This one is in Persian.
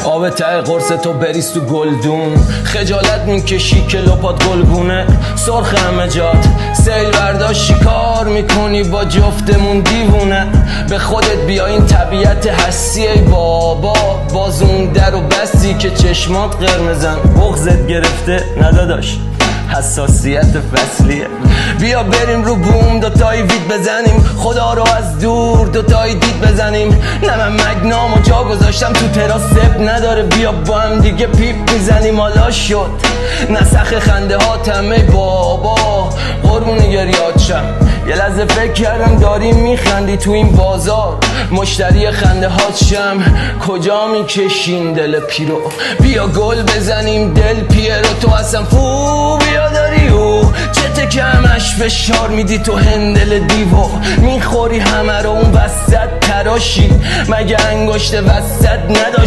آب ته قرص تو بریز تو گلدون، خجالت میکشی که لپات گلگونه. سرخ همه جات سیل برداشت کار میکنی با جفتمون دیوونه. به خودت بیا این طبیعت هستی ای بابا، باز اون در و بستی که چشمات قرمزن. بغضت گرفته نداداش حساسیت فصلیه. بیا بریم رو بوم دوتایی وید بزنیم، خدا رو از دور دوتایی دید بزنیم. نه من مگنام و جا گذاشتم تو تراس سب نداره، بیا با هم دیگه پیپ میزنیم. حالا شد نسخ خنده ها تمه بابا، قربون گریات شم. یه لحظه فکر کردم داری میخندی تو این بازار، مشتری خنده هات شم. کجا میکشین دل پیرو، بیا گل بزنیم دل پیرو. تو اصلا فوبیا داری او چته که همش فشار میدی تو هندل دیو، میخوری همه رو اون وسط تراشی. مگه انگشت وسط نداشت